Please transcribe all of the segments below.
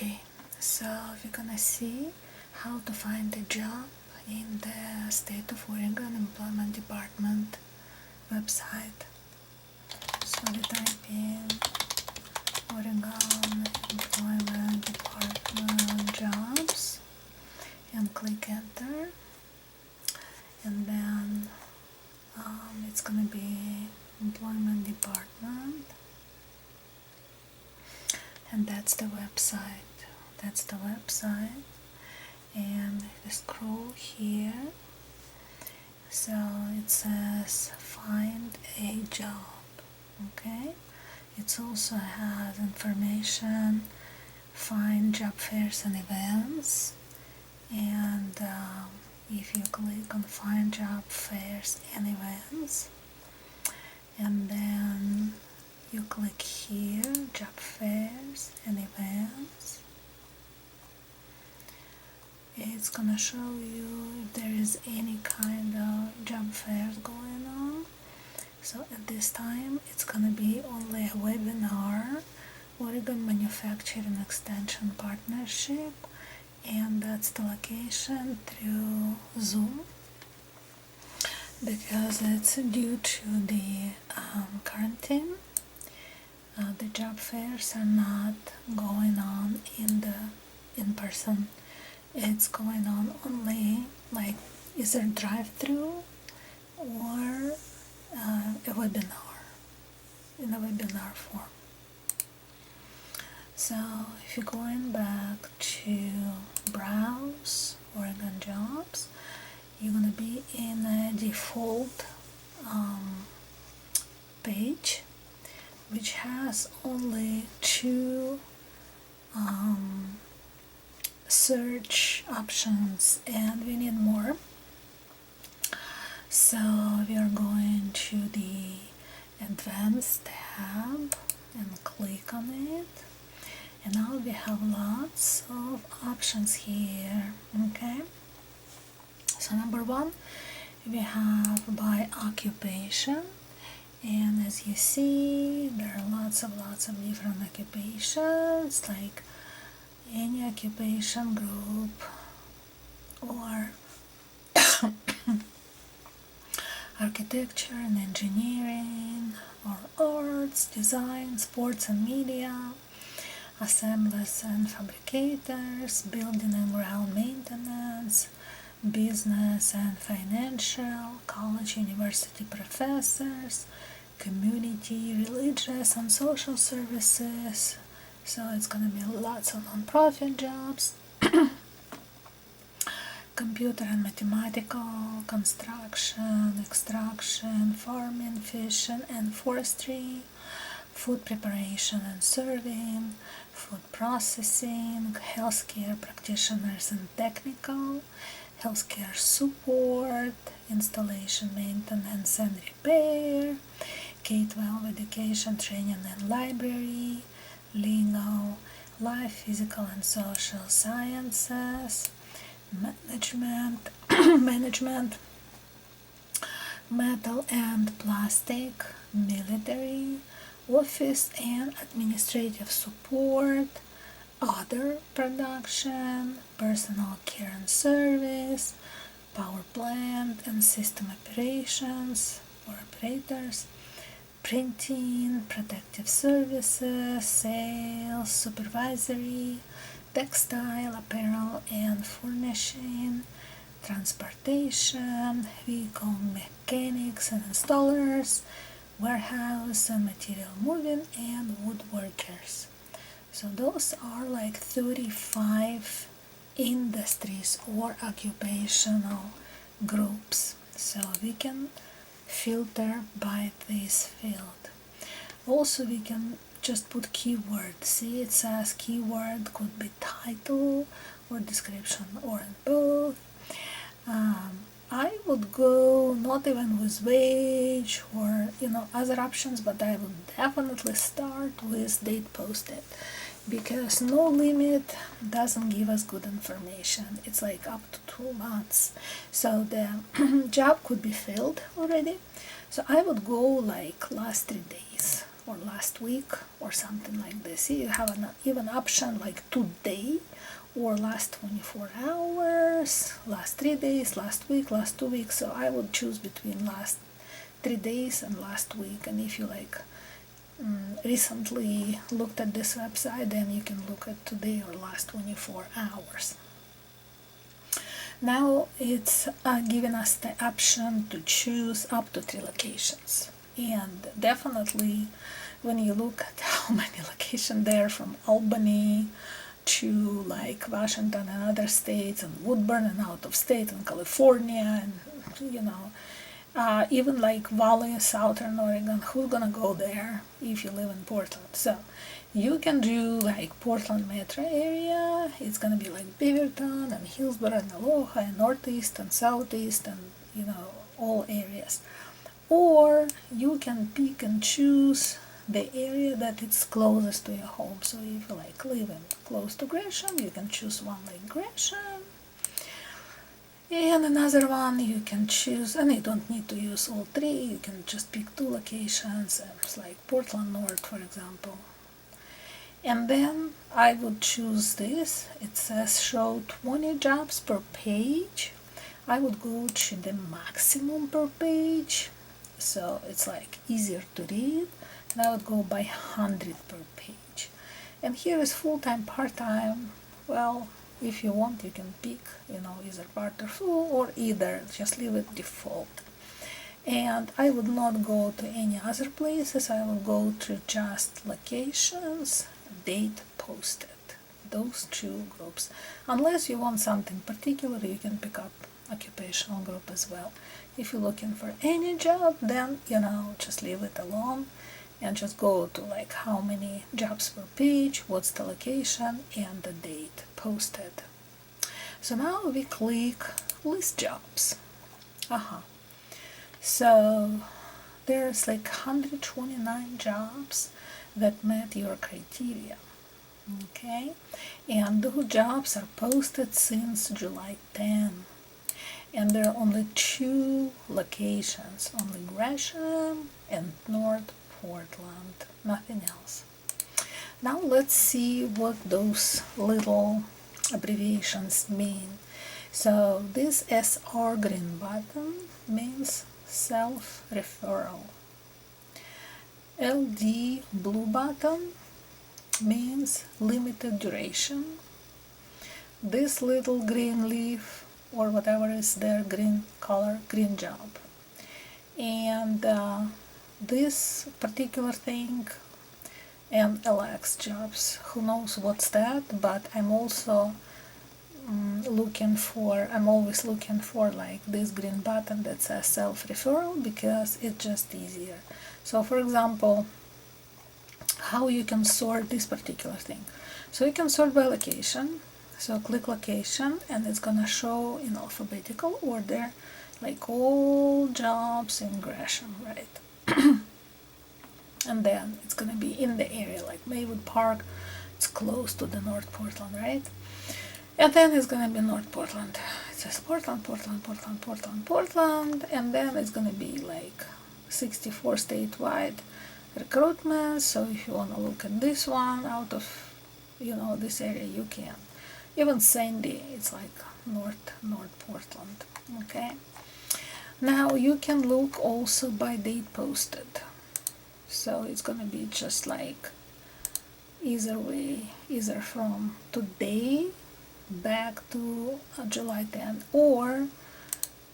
Okay, so we're gonna see how to find a job in the state of Oregon Employment Department website. So we type in Oregon Employment Department jobs and click enter, and then it's gonna be Employment Department, and that's the website. And if you scroll here, so it says find a job. Okay, it also has information, find job fairs and events, and if you click on find job fairs and events, and then you click here, job fairs and events, it's gonna show you if there is any kind of job fairs going on. So at this time it's gonna be only a webinar, Oregon Manufacturing Extension Partnership, and that's the location through Zoom, because it's due to the quarantine. The job fairs are not going on in person. It's going on only like either drive-through or a webinar, in a webinar form. So if you're going back to browse Oregon jobs, you're gonna be in a default page, which has only two search options, and we need more. So we are going to the advanced tab and click on it, and now we have lots of options here. Okay, so number one, we have by occupation, and as you see there are lots of different occupations, like any occupation group, or architecture and engineering, or arts, design, sports and media, assemblers and fabricators, building and ground maintenance, business and financial, college, university professors, community, religious and social services. So it's gonna be lots of non-profit jobs, computer and mathematical, construction, extraction, farming, fishing and forestry, food preparation and serving, food processing, healthcare practitioners and technical, healthcare support, installation, maintenance and repair, K-12 education, training and library, legal, life, physical and social sciences, management, metal and plastic, military, office and administrative support, other production, personal care and service, power plant and system operations or operators, printing, protective services, sales, supervisory, textile, apparel and furnishing, transportation, vehicle mechanics and installers, warehouse and material moving, and woodworkers. So those are like 35 industries or occupational groups. So we can filter by this field. Also we can just put keyword. See, it says keyword could be title or description or both. I would go not even with wage or other options, but I would definitely start with date posted, because no limit doesn't give us good information. It's like up to 2 months, so the job could be filled already. So I would go like last 3 days, or last week or something like this. See, you have an even option like today or last 24 hours, last 3 days, last week, last 2 weeks. So I would choose between last 3 days and last week. And if you like recently looked at this website, then you can look at today or last 24 hours. Now it's giving us the option to choose up to 3 locations. And definitely when you look at how many locations there, from Albany to like Washington and other states, and Woodburn and out of state, and California, and even like Valley, Southern Oregon, who's gonna go there if you live in Portland? So you can do like Portland metro area. It's gonna be like Beaverton and Hillsborough and Aloha and Northeast and Southeast and all areas. Or you can pick and choose the area that it's closest to your home. So if you like living close to Gresham, you can choose one like Gresham. And another one you can choose, and you don't need to use all 3, you can just pick 2 locations, it's like Portland North, for example. And then I would choose this. It says show 20 jobs per page. I would go to the maximum per page, so it's like easier to read, and I would go by 100 per page. And here is full-time, part-time. Well, if you want, you can pick, either part or full, or either, just leave it default. And I would not go to any other places. I will go to just locations, date posted, those 2 groups. Unless you want something particular, you can pick up occupational group as well. If you're looking for any job, then just leave it alone and just go to like how many jobs per page, what's the location, and the date posted. So now we click list jobs. So there's like 129 jobs that met your criteria. Okay, and those jobs are posted since July 10. And there are only 2 locations, only Gresham and North Portland, nothing else. Now let's see what those little abbreviations mean. So this SR green button means self-referral. LD blue button means limited duration. This little green leaf or whatever is their green color, green job. And this particular thing, MLX jobs, who knows what's that, but I'm also I'm always looking for like this green button that says self-referral, because it's just easier. So for example, how you can sort this particular thing. So you can sort by location. So click location and it's gonna show in alphabetical order like all jobs in Gresham, right? And then it's gonna be in the area like Maywood Park. It's close to the North Portland, right? And then it's gonna be North Portland. It says Portland, Portland, Portland, Portland, Portland, and then it's gonna be like 64 statewide recruitment. So if you wanna look at this one out of this area, you can. Even Sandy, it's like North Portland. Okay. Now you can look also by date posted. So it's gonna be just like either from today back to July 10, or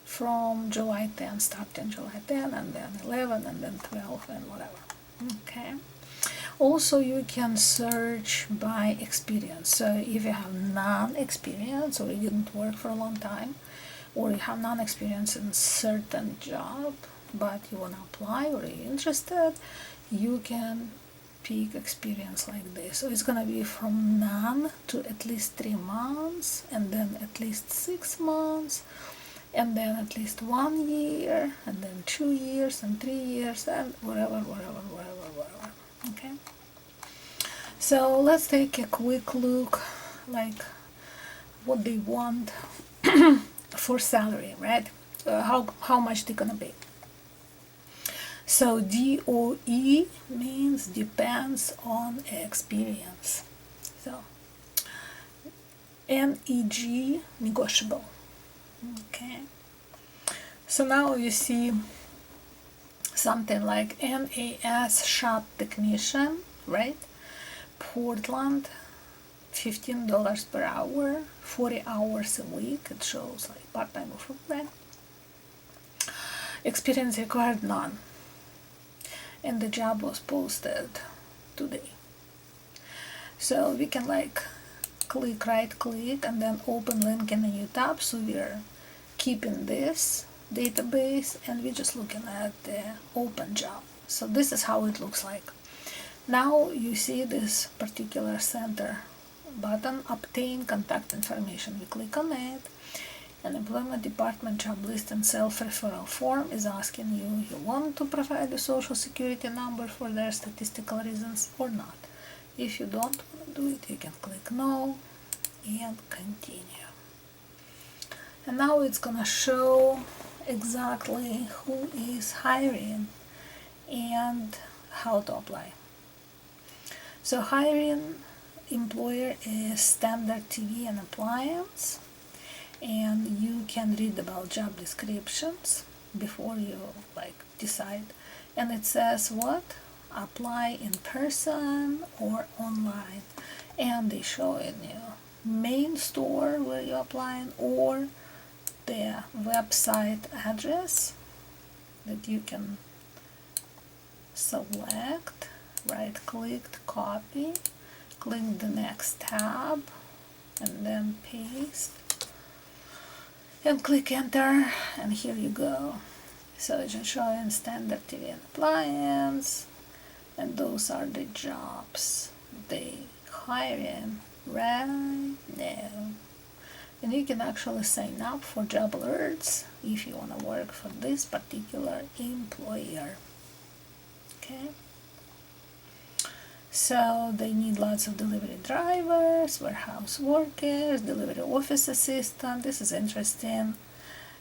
from July 10, starting July 10, and then 11, and then 12, and whatever. Okay. Also, you can search by experience. So if you have non-experience, or you didn't work for a long time, or you have non-experience in certain job, but you want to apply or you're interested, you can pick experience like this. So it's gonna be from none to at least 3 months, and then at least 6 months, and then at least 1 year, and then 2 years, and 3 years, and whatever. Okay. So let's take a quick look, like what they want for salary, right? How much they're gonna pay. So DOE means depends on experience. So NEG, negotiable. Okay. So now you see something like NAS shop technician, right? Portland, $15 per hour, 40 hours a week. It shows like part-time or full-time. Experience required, none. And the job was posted today. So we can like click, right click, and then open link in a new tab. So we're keeping this database and we're just looking at the open job. So this is how it looks like. Now you see this particular center button, obtain contact information. We click on it, and employment department job list and self-referral form is asking you want to provide a social security number for their statistical reasons or not. If you don't want to do it, you can click no and continue. And now it's gonna show exactly who is hiring and how to apply. So hiring employer is Standard TV and Appliance, and you can read about job descriptions before you like decide. And it says what? Apply in person or online, and they show in your main store where you're applying or the website address that you can select, right click, copy, click the next tab, and then paste, and click enter, and here you go. So it's just showing Standard TV and Appliance, and those are the jobs they hiring right now. And you can actually sign up for job alerts if you want to work for this particular employer. Okay. So they need lots of delivery drivers, warehouse workers, delivery office assistant. This is interesting.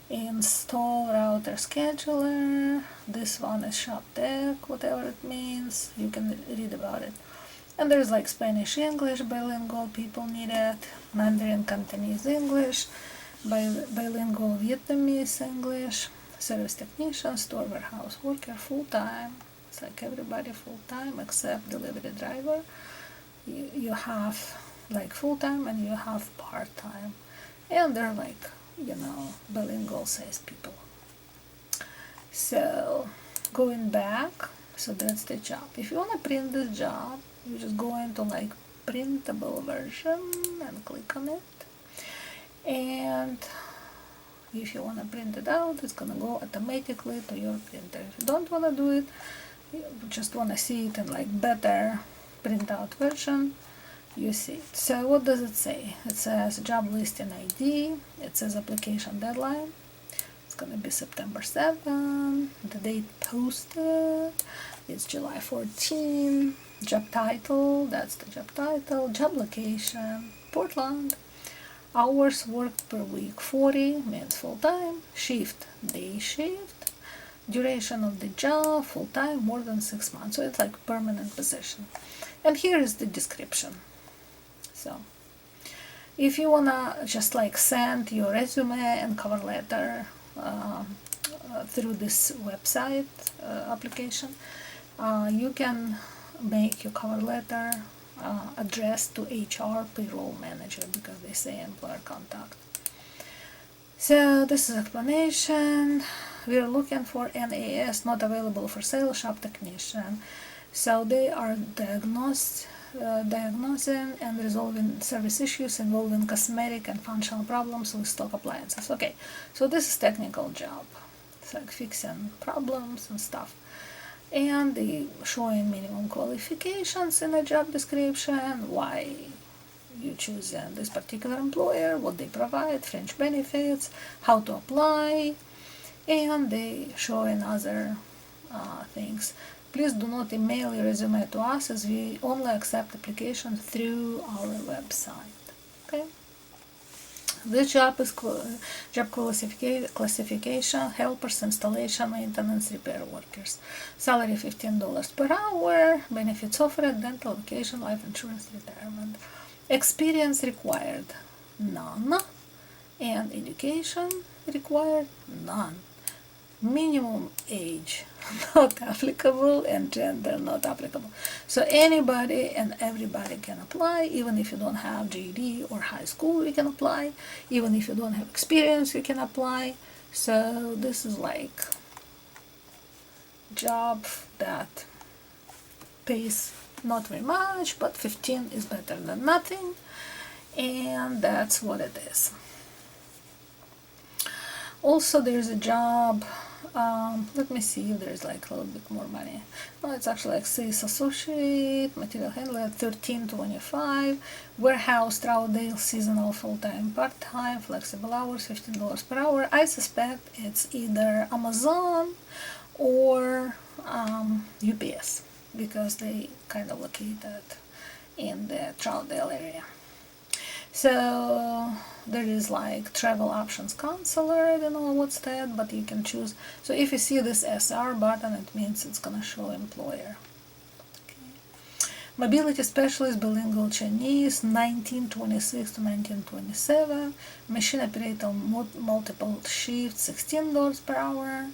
Install router scheduler. This one is shop tech, whatever it means. You can read about it. And there's like Spanish, English, bilingual people needed, Mandarin, Cantonese, English, bilingual Vietnamese, English, service technician, store warehouse worker, full-time. It's like everybody full-time except delivery driver. You have like full-time and you have part-time. And they're like, bilingual size people. So going back, so that's the job. If you want to print this job, you just go into like printable version and click on it. And if you want to print it out, it's gonna go automatically to your printer. If you don't want to do it, you just want to see it in like better printout version, you see it. So what does it say? It says job listing ID, it says application deadline, it's gonna be September 7, the date posted, it's July 14, job title, that's the job title, job location, Portland, hours worked per week, 40, means full-time, shift, day shift, duration of the job, full-time, more than 6 months, so it's like permanent position. And here is the description. So if you wanna just like send your resume and cover letter through this website application, you can make your cover letter addressed to HR payroll manager because they say employer contact. So this is explanation. We are looking for NAS not available for sale shop technician. So they are diagnosing and resolving service issues involving cosmetic and functional problems with stock appliances. Okay, so this is technical job. It's like fixing problems and stuff. And they showing minimum qualifications in the job description, why you choose this particular employer, what they provide, fringe benefits, how to apply, and they showing other things. Please do not email your resume to us as we only accept applications through our website. Okay, This job is job classification: helpers, installation, maintenance, repair workers. Salary $15 per hour. Benefits offered: dental, vacation, life insurance, retirement. Experience required: none. And education required: none. Minimum age not applicable, and gender not applicable. So anybody and everybody can apply. Even if you don't have GED or high school, you can apply. Even if you don't have experience, you can apply. So this is like job that pays not very much, but 15 is better than nothing, and that's what it is. Also, there's a job, let me see if there's like a little bit more money. No, it's actually like sales associate, material handler, $13.25, warehouse, Troutdale, seasonal, full-time, part-time, flexible hours, $15 per hour. I suspect it's either Amazon or UPS, because they kind of located in the Troutdale area. So there is like travel options counselor. I don't know what's that, but you can choose. So if you see this SR button, it means it's gonna show employer. Okay. Mobility specialist, bilingual Chinese, 1926 to 1927. Machine operator, multiple shifts, $16 per hour.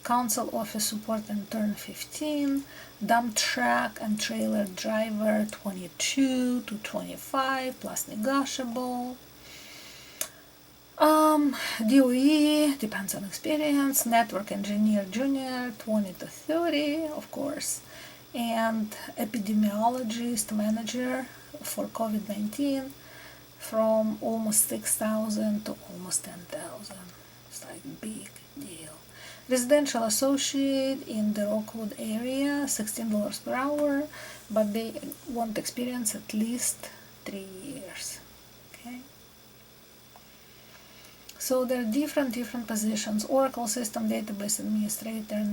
Council office support intern, 15. Dump truck and trailer driver, 22 to 25 plus negotiable. DOE depends on experience. Network engineer junior, 20 to 30, of course. And epidemiologist manager for COVID-19, from almost 6,000 to almost 10,000. It's like big deal. Residential associate in the Rockwood area, $16 per hour, but they want experience at least 3 years. Okay. So there are different positions. Oracle system database administrator,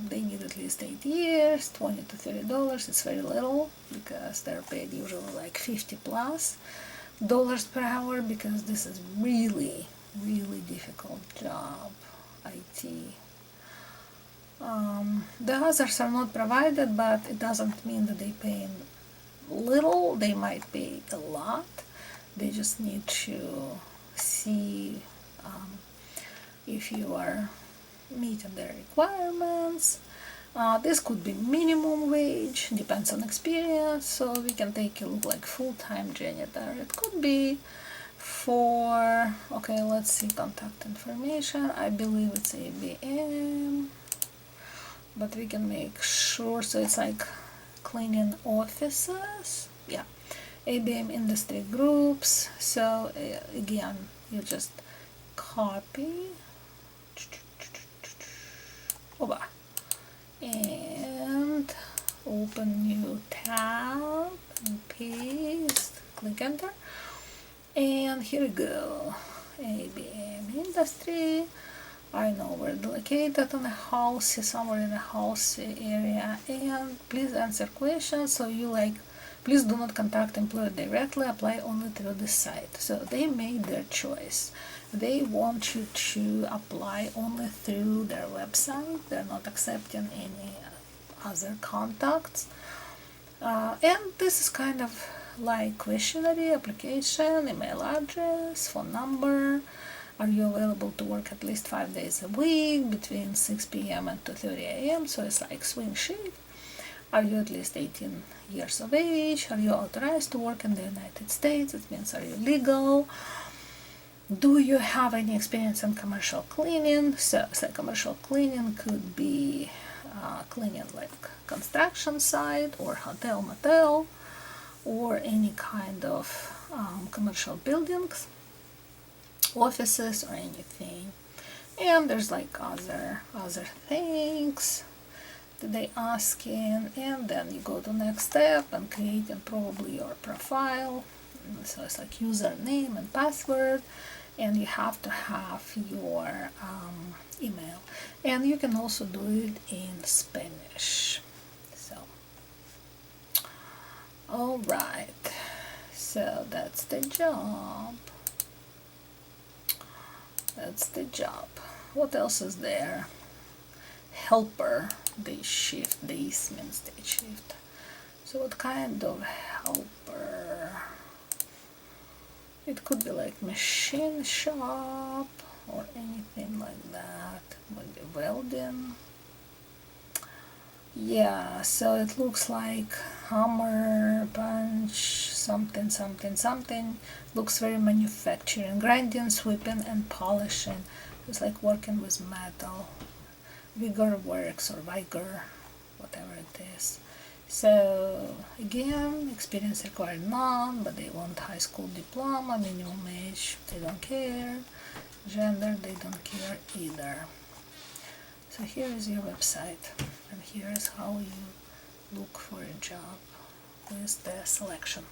they need at least 8 years, $20 to $30. It's very little because they're paid usually like 50 plus dollars per hour, because this is really difficult job. IT. The others are not provided, but it doesn't mean that they pay little. They might pay a lot. They just need to see if you are meeting their requirements. This could be minimum wage, depends on experience. So we can take a look like full-time janitor. It could be for, okay, let's see, contact information. I believe it's ABM, but we can make sure. So it's like cleaning offices. Yeah, ABM industry groups. So again, you just copy over and open new tab and paste, click enter. And here we go, ABM industry. I know we're located in a house, somewhere in a house area. And please answer questions. So you like, please do not contact employer directly, apply only through the site. So they made their choice. They want you to apply only through their website. They're not accepting any other contacts. And this is kind of like questionnaire, application, email address, phone number. Are you available to work at least 5 days a week between 6 p.m. and 2:30 a.m.? So it's like swing shift. Are you at least 18 years of age? Are you authorized to work in the United States? It means, are you legal? Do you have any experience in commercial cleaning? So commercial cleaning could be cleaning like construction site or hotel, motel, or any kind of commercial buildings, offices, or anything. And there's like other things that they ask in, and then you go to the next step and creating probably your profile. So it's like username and password, and you have to have your email, and you can also do it in Spanish. So all right, so that's the job. That's the job. What else is there? Helper, day shift. Days means day shift. So what kind of helper? It could be like machine shop or anything like that. Maybe welding. Yeah, so it looks like hammer, punch, something, something, something. Looks very manufacturing. Grinding, sweeping, and polishing. It's like working with metal. Vigor works or vigor, whatever it is. So again, experience required none, but they want high school diploma, minimum age, they don't care. Gender, they don't care either. So here is your website, and here is how you look for a job with the selection.